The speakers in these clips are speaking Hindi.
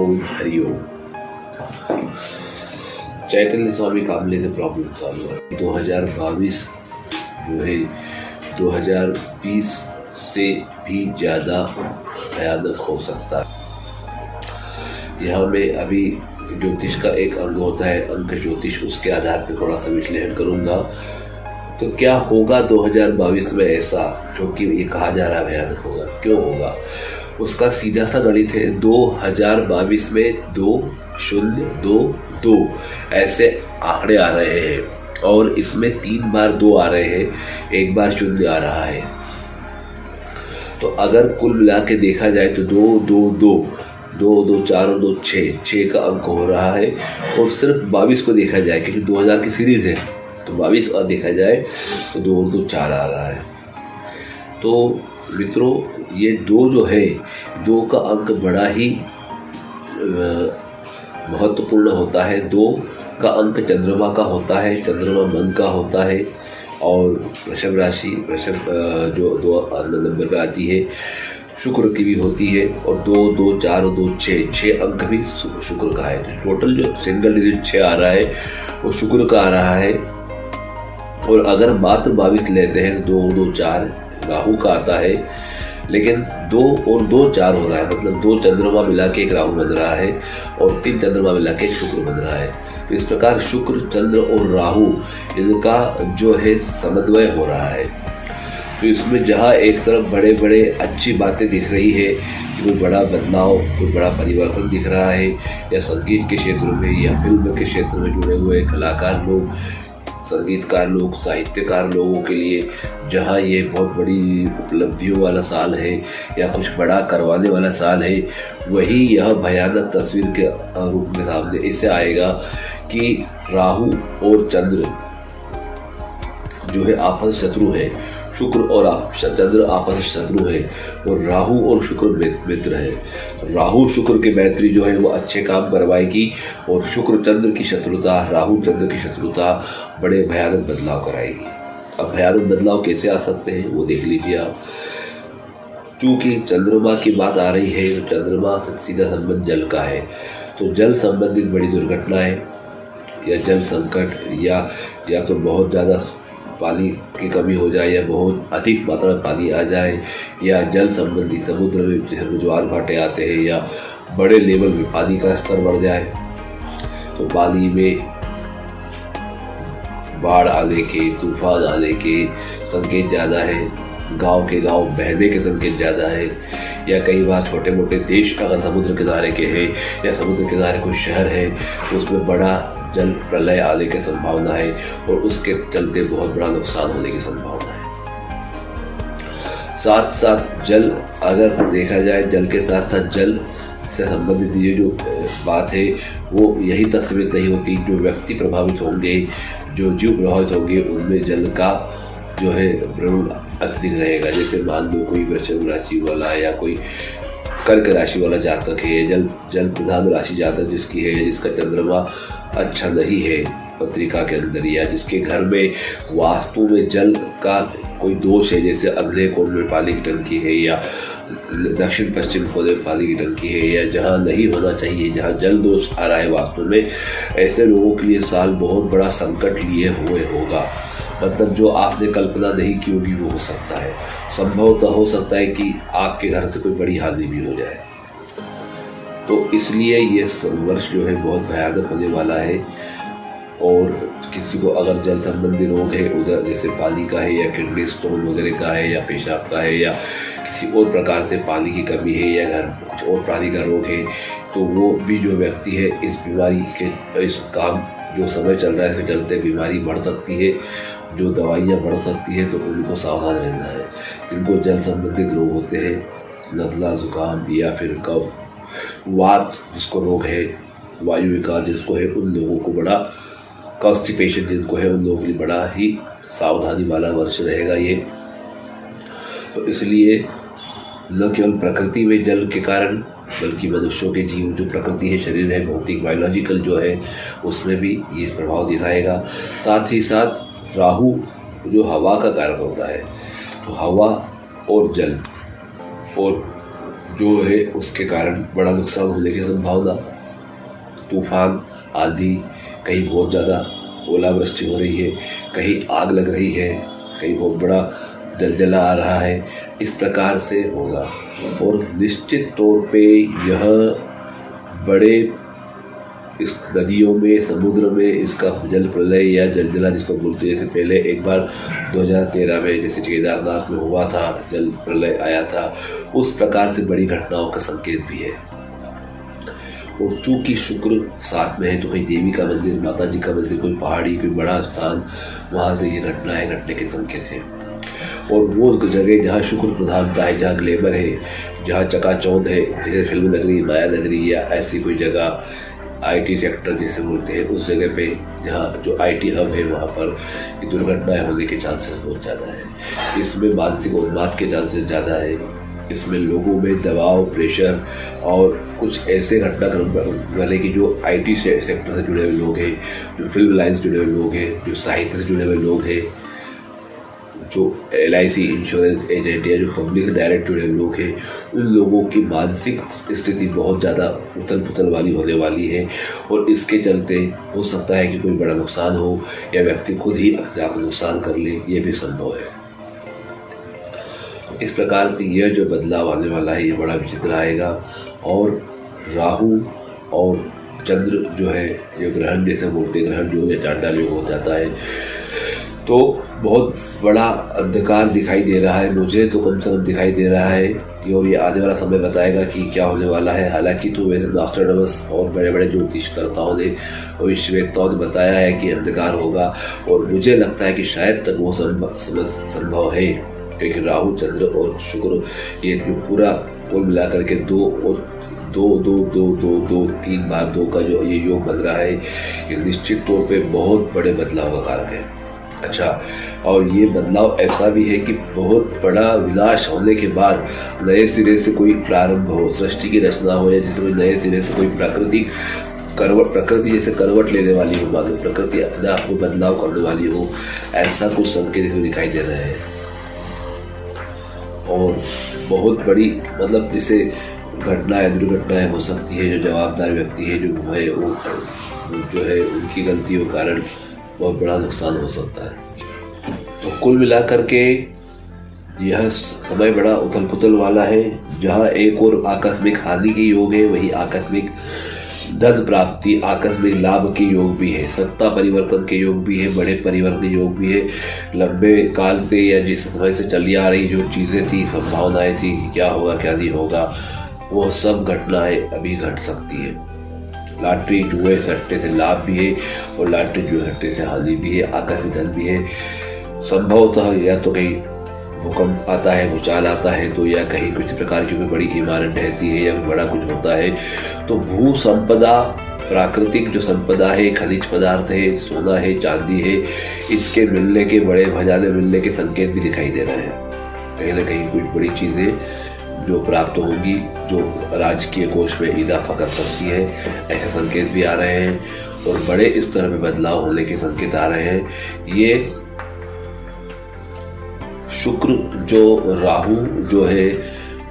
Om Hari Om. Chaitanya Swami Kamle the problem solver 2022 जो है 2020 से भी ज़्यादा भयानक हो सकता है। यहाँ में अभी ज्योतिष का एक अंग होता है अंक ज्योतिष, उसके आधार पर थोड़ा सा विश्लेषण करूँगा। तो क्या होगा 2022 में ऐसा जो कि ये कहा जा रहा है भयानक होगा, क्यों होगा? उसका सीधा सा गणित है। 2022 में 2022 ऐसे आंकड़े आ रहे हैं और इसमें 3 बार 2 आ रहे हैं, 1 बार 0 आ रहा है। तो अगर कुल मिला के देखा जाए तो 2 2 2 2 2 4 और 2 6 का अंक हो रहा है। और सिर्फ 22 को देखा जाए क्योंकि 2000 की सीरीज है, तो 22 और देखा जाए तो 2 और 2 4 आ रहा है। तो मित्रों, ये 2 जो है, 2 का अंक बड़ा ही महत्वपूर्ण होता है। 2 का अंक चंद्रमा का होता है, चंद्रमा मन का होता है। और वृषभ राशि, वृषभ जो 2 नंबर पे आती है, शुक्र की भी होती है। और 2 2 4 और 2 6 अंक भी शुक्र का है। तो टोटल जो सिंगल डिजिट 6 आ रहा है वो शुक्र का आ रहा है। और अगर मात्र 22 लेते हैं तो 2 और 2 4 राहु का आता है। लेकिन 2 और 2 4 हो रहा है, मतलब 2 चंद्रमा मिला के एक राहु बन रहा है और 3 चंद्रमा मिला के एक शुक्र बन रहा है। तो इस प्रकार शुक्र, चंद्र और राहु इनका जो है समन्वय हो रहा है। तो इसमें जहाँ एक तरफ बड़े बड़े अच्छी बातें दिख रही है कि कोई बड़ा बदलाव, कोई बड़ा परिवर्तन दिख रहा है, या संगीत के क्षेत्र में या फिल्म के क्षेत्र में जुड़े हुए कलाकार लोग, संगीतकार लोग, साहित्यकार लोगों के लिए जहाँ ये बहुत बड़ी उपलब्धियों वाला साल है या कुछ बड़ा करवाने वाला साल है, वही यह भयानक तस्वीर के रूप में सामने इससे आएगा कि राहु और चंद्र जो है आपस शत्रु है। शुक्र और चंद्र आपस शत्रु है और राहु और शुक्र मित्र है। तो राहु शुक्र की मैत्री जो है वो अच्छे काम करवाएगी और शुक्र चंद्र की शत्रुता, राहु चंद्र की शत्रुता बड़े भयानक बदलाव कराएगी। अब भयानक बदलाव कैसे आ सकते हैं वो देख लीजिए आप। चूँकि चंद्रमा की बात आ रही है तो चंद्रमा से सीधा संबंध जल का है। तो जल संबंधित बड़ी दुर्घटनाएं या जल संकट या तो बहुत ज़्यादा पानी की कमी हो जाए या बहुत अधिक मात्रा में पानी आ जाए, या जल संबंधी समुद्र में जैसे ज्वार भाटे आते हैं या बड़े लेवल में पानी का स्तर बढ़ जाए, तो पानी में बाढ़ आने के, तूफान आने के संकेत ज़्यादा है। गांव के गांव बहने के संकेत ज़्यादा है। या कई बार छोटे मोटे देश अगर समुद्र किनारे के हैं या समुद्र किनारे कोई शहर है तो उसमें बड़ा जल प्रलय आने की संभावना है और उसके चलते बहुत बड़ा नुकसान होने की संभावना है। साथ साथ जल, अगर देखा जाए जल के साथ साथ जल से संबंधित ये जो बात है वो यही तक सीमित नहीं होती। जो व्यक्ति प्रभावित होंगे, जो जीव प्रभावित होंगे, उनमें जल का जो है प्रभाव अत्यधिक रहेगा। जैसे मान लो कोई वृषभ राशि वाला या कोई कर्क राशि वाला जातक है, जल प्रधान राशि जातक जिसकी है, जिसका चंद्रमा अच्छा नहीं है पत्रिका के अंदर, या जिसके घर में वास्तु में जल का कोई दोष है, जैसे अगले कोण में पानी की टंकी है या दक्षिण पश्चिम कोने में पानी की टंकी है, या जहाँ नहीं होना चाहिए, जहाँ जल दोष आ रहा है वास्तु में, ऐसे लोगों के लिए साल बहुत बड़ा संकट लिए हुए होगा। मतलब जो आपने कल्पना नहीं की होगी वो हो सकता है। संभवतः हो सकता है कि आपके घर से कोई बड़ी हानि भी हो जाए। तो इसलिए ये वर्ष जो है बहुत भयानक होने वाला है। और किसी को अगर जल संबंधी रोग है, उधर जैसे पानी का है या किडनी स्टोन वगैरह का है या पेशाब का है या किसी और प्रकार से पानी की कमी है या घर कुछ और पानी का रोग है, तो वो भी जो व्यक्ति है इस बीमारी के इस काम जो समय चल रहा है इसके चलते बीमारी बढ़ सकती है, जो दवाइयाँ बढ़ सकती है, तो उनको सावधान रहना है। जिनको जल संबंधित रोग होते हैं, नज़ला, जुकाम या फिर कफ, वात जिसको रोग है, वायु विकार जिसको है, उन लोगों को बड़ा, कॉन्स्टिपेशन जिनको है उन लोगों के लिए बड़ा ही सावधानी वाला वर्ष रहेगा ये। तो इसलिए न केवल प्रकृति में जल के कारण बल्कि मनुष्यों के जीव जो प्रकृति है, शरीर है, भौतिक बायोलॉजिकल जो है, उसमें भी ये प्रभाव दिखाएगा। साथ ही साथ राहु जो हवा का कारक होता है, तो हवा और जल और जो है उसके कारण बड़ा नुकसान होने की संभावना, तूफान, आंधी, कहीं बहुत ज़्यादा ओलावृष्टि हो रही है, कहीं आग लग रही है, कहीं बहुत बड़ा जलजला आ रहा है, इस प्रकार से होगा। और निश्चित तौर पे यह बड़े इस नदियों में, समुद्र में इसका जल प्रलय या जलजला जिसको बोलते हैं, जैसे पहले एक बार 2013 में जैसे केदारनाथ में हुआ था, जल प्रलय आया था, उस प्रकार से बड़ी घटनाओं का संकेत भी है। और चूंकि शुक्र साथ में है तो कहीं देवी का मंदिर, माता जी का मंदिर, कोई पहाड़ी, कोई बड़ा स्थान, वहाँ से ये घटनाएं घटने के संकेत हैं। और वो जगह जहाँ शुक्र प्रधानता है, जहाँ ग्लैमर है, जहाँ चकाचौंध है, जैसे फिल्म नगरी, माया नगरी या ऐसी कोई जगह, आईटी सेक्टर जैसे बोलते हैं, उस जगह पे जहाँ जो आईटी हब है वहाँ पर दुर्घटनाएं होने के चांसेस बहुत ज़्यादा है। इसमें मानसिक उन्माद के चांसेस ज़्यादा है, इसमें लोगों में दबाव, प्रेशर और कुछ ऐसे घटनाक्रम वाले कि जो आईटी सेक्टर से जुड़े हुए लोग हैं, जो फिल्म लाइन से जुड़े हुए लोग हैं, जो साहित्य से जुड़े हुए लोग हैं, जो LIC इंश्योरेंस एजेंट या जो पब्लिक से डायरेक्ट जुड़े हुए लोग हैं, उन लोगों की मानसिक स्थिति बहुत ज़्यादा उथल पुथल वाली होने वाली है। और इसके चलते हो सकता है कि कोई बड़ा नुकसान हो या व्यक्ति खुद ही अपने आप को नुकसान कर ले, ये भी संभव है। इस प्रकार से यह जो बदलाव आने वाला है ये बड़ा विचित्र आएगा। और राहु और चंद्र जो है, ये ग्रहण जैसे बोलते, ग्रहण जो है चांडाल योग हो जाता है, तो बहुत बड़ा अंधकार दिखाई दे रहा है, मुझे तो कम से कम दिखाई दे रहा है। और ये आने वाला समय बताएगा कि क्या होने वाला है। हालांकि तो वैसे नॉस्ट्रेडमस और बड़े बड़े ज्योतिषकर्ताओं ने, भविष्यवेत्ताओं ने बताया है कि अंधकार होगा, और मुझे लगता है कि शायद तक वो संभव है, क्योंकि राहु, चंद्र और शुक्र ये जो पूरा कुल मिलाकर के 2 और 2 2 2 2 2 3 बार 2 का जो ये योग बन रहा है, ये निश्चित तौर पे बहुत बड़े बदलाव का कारक है। अच्छा, और ये बदलाव ऐसा भी है कि बहुत बड़ा विनाश होने के बाद नए सिरे से कोई प्रारंभ हो, सृष्टि की रचना हो, या जिसमें नए सिरे से कोई प्राकृतिक प्रकृति जैसे करवट लेने वाली हो, मानो प्रकृति अपने आप को बदलाव करने वाली हो, ऐसा कुछ संकेत इसमें दिखाई दे रहे हैं। और बहुत बड़ी मतलब जैसे घटनाएं, दुर्घटनाएं हो सकती है, जो जवाबदार व्यक्ति है जो है वो जो है उनकी गलतियों के कारण बहुत बड़ा नुकसान हो सकता है। तो कुल मिलाकर के यह समय बड़ा उथल पुथल वाला है, जहाँ एक और आकस्मिक हानि के योग है, वही आकस्मिक धन प्राप्ति, आकस्मिक लाभ के योग भी है, सत्ता परिवर्तन के योग भी है, बड़े परिवर्तन योग भी है। लंबे काल से या जिस समय से चली आ रही जो चीज़ें थी, संभावनाएं थी कि क्या होगा क्या नहीं होगा, वो सब घटनाएं अभी घट सकती है। लॉटरी जुए सट्टे से लाभ भी है और लॉटरी जुए सट्टे से हानि भी है, आकस्मिक धन भी है। संभवतः या तो कहीं भूकंप आता है, भूचाल आता है, तो या कहीं किसी प्रकार की कोई बड़ी इमारत ढहती है या बड़ा कुछ होता है, तो भू संपदा, प्राकृतिक जो संपदा है, खनिज पदार्थ है, सोना है, चांदी है, इसके मिलने के, बड़े खजाने मिलने के संकेत भी दिखाई दे रहे हैं। कहीं ना कहीं कुछ बड़ी चीज़ें जो प्राप्त होंगी, जो राजकीय कोष में इजाफा कर सकती है, ऐसे संकेत भी आ रहे हैं। और बड़े स्तर में बदलाव होने के संकेत आ रहे हैं। ये शुक्र जो राहु जो है,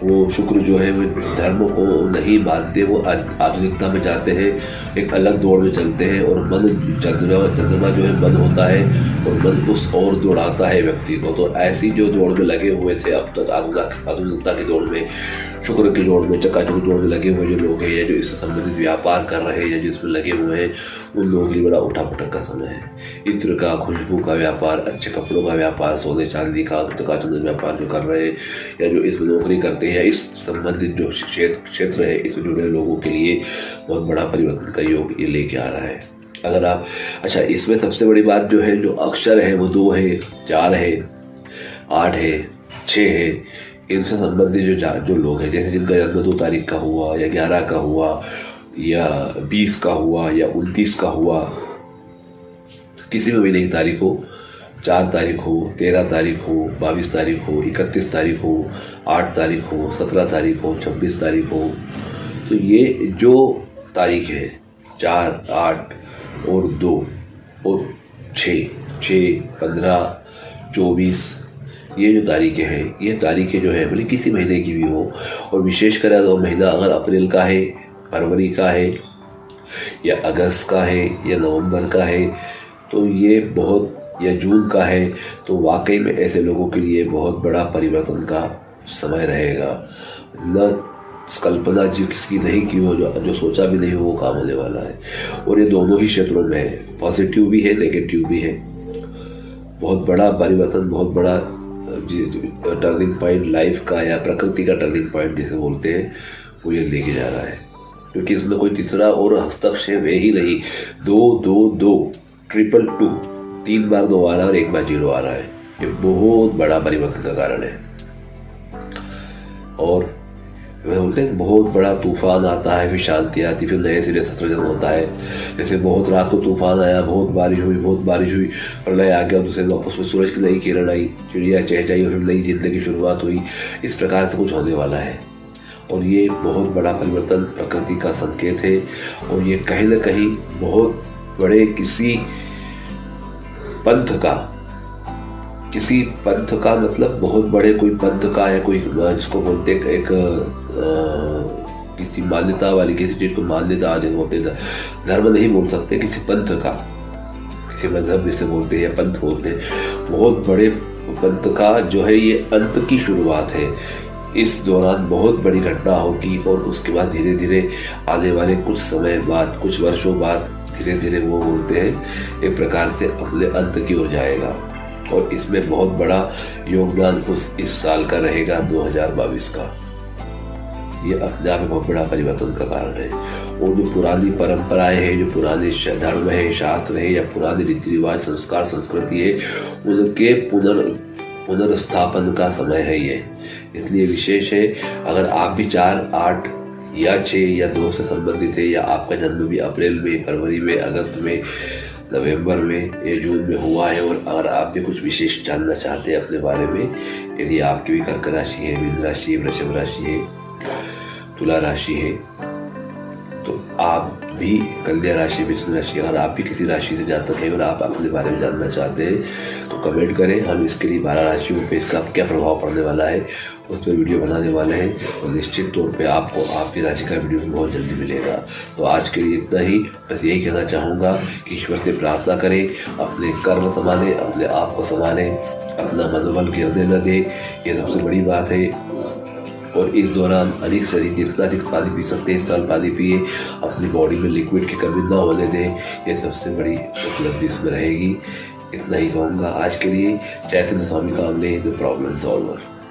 वो शुक्र जो है वो धर्म को नहीं मानते, वो आधुनिकता में जाते हैं, एक अलग दौड़ में चलते हैं। और मन, चंद्रमा जो है मन होता है, और मन उस ओर दौड़ाता है व्यक्ति को। तो ऐसी जो दौड़ में लगे हुए थे अब तक, आधुनिकता की दौड़ में, शुक्र की दौड़ में, चकाचौंध दौड़ में लगे हुए जो लोग हैं, या जो इससे संबंधित व्यापार कर रहे हैं या जिसमें लगे हुए हैं, उन लोगों के लिए बड़ा उठापटक का समय है। इत्र का, खुशबू का व्यापार, अच्छे कपड़ों का व्यापार, सोने चांदी का, चकाचौंध व्यापार जो कर रहे हैं, या जो इसमें नौकरी करते हैं, या इस संबंधित जो क्षेत्र है, इसमें जुड़े लोगों के लिए बहुत बड़ा परिवर्तन का योग ये लेके आ रहा है। अगर आप, अच्छा, इसमें सबसे बड़ी बात जो है, जो अक्षर है वो 2 है, 4 है, 8 है, 6 है, इनसे संबंधित जो लोग हैं, जैसे जिनका जन्म 2 तारीख का हुआ, या 11 का हुआ, या 20 का हुआ, या 29 का हुआ, किसी भी महीने की तारीख हो, 4 तारीख हो, 13 तारीख हो, 22 तारीख हो, 31 तारीख हो, 8 तारीख हो, 17 तारीख हो, 26 तारीख हो, तो ये जो तारीख है 4, 8 और 2 और 6, 15, 24, ये जो तारीखें हैं, ये तारीखें जो है भले किसी महीने की भी हो, और विशेषकर अगर वो महीना अगर अप्रैल का है, फरवरी का है, या अगस्त का है, या नवंबर का है, तो ये बहुत, या जून का है, तो वाकई में ऐसे लोगों के लिए बहुत बड़ा परिवर्तन का समय रहेगा। न कल्पना जो किसकी नहीं की हो, जो सोचा भी नहीं हो, वो काम होने वाला है। और ये दोनों ही क्षेत्रों में है, पॉजिटिव भी है, नेगेटिव भी है। बहुत बड़ा परिवर्तन, बहुत बड़ा टर्निंग पॉइंट लाइफ का, या प्रकृति का टर्निंग पॉइंट जिसे बोलते हैं, वो ये लेके जा रहा है। क्योंकि इसमें कोई तीसरा और हस्तक्षेप है ही नहीं। 2 2 2 ट्रिपल 2, 3 बार 2 आ रहा है और 1 बार 0 आ रहा है। ये बहुत बड़ा परिवर्तन का कारण है। और बोलते हैं बहुत बड़ा तूफान आता है, फिर शांति आती, फिर नए सिरे से सृजन होता है। जैसे बहुत रात को तूफान आया, बहुत बारिश हुई, प्रलय आ गया, दूसरे वापस में सूरज की नई किरण आई, चिड़िया चहचहाई, और फिर नई जिंदगी की शुरुआत हुई। इस प्रकार से कुछ होने वाला है। और ये बहुत बड़ा परिवर्तन प्रकृति का संकेत है। और ये कहीं ना कहीं बहुत बड़े किसी पंथ का मतलब बहुत बड़े कोई पंथ का, या कोई जिसको बोलते एक किसी मान्यता वाली, किसी चीज को मान्यता आज बोलते, धर्म नहीं बोल सकते, किसी पंथ का, किसी मजहब जिसे बोलते हैं या पंथ बोलते हैं, बहुत बड़े पंथ का जो है ये अंत की शुरुआत है। इस दौरान बहुत बड़ी घटना होगी, और उसके बाद धीरे धीरे आने वाले कुछ समय बाद, कुछ वर्षों बाद, धीरे धीरे वो बोलते हैं एक प्रकार से अपने अंत की ओर जाएगा। और इसमें बहुत बड़ा योगदान इस साल का रहेगा, 2022 का। ये अपने आप में बहुत बड़ा परिवर्तन का कारण है। और जो पुरानी परंपराएं हैं, जो पुराने धर्म है, शास्त्र है, या पुराने रीति रिवाज, संस्कार, संस्कृति है, उनके पुनर्स्थापन का समय है ये। इसलिए विशेष है। अगर आप भी 4, 8 या 6 या 2 से संबंधित है, या आपका जन्म भी अप्रैल में, फरवरी में, अगस्त में, नवंबर में या जून में हुआ है, और अगर आप भी कुछ विशेष जानना चाहते हैं अपने बारे में, यदि आपकी भी कर्क राशि है, मीन राशि है, वृषभ राशि है, तुला राशि है, तो आप भी कन्या राशि, मिथुन राशि, अगर आप भी किसी राशि से जातक हैं और आप अपने बारे में जानना चाहते हैं, तो कमेंट करें। हम इसके लिए 12 राशियों पे इसका क्या प्रभाव पड़ने वाला है उस पर वीडियो बनाने वाले हैं, और निश्चित तौर पे आपको आपकी राशि का वीडियो भी बहुत जल्दी मिलेगा। तो आज के लिए इतना ही। बस यही कहना चाहूँगा कि ईश्वर से प्रार्थना करें, अपने कर्म संभालें, अपने आप को संभालें, अपना मनोबल गिरने न दें, ये सबसे बड़ी बात है। और इस दौरान अधिक से अधिक, जितना अधिक पानी पी सकते हैं इस साल पानी पिए, अपनी बॉडी में लिक्विड की कमी ना होने दें, ये सबसे बड़ी उपलब्धि इसमें रहेगी। इतना ही कहूँगा आज के लिए। चैतन्य Swami Kamle, the problem solver.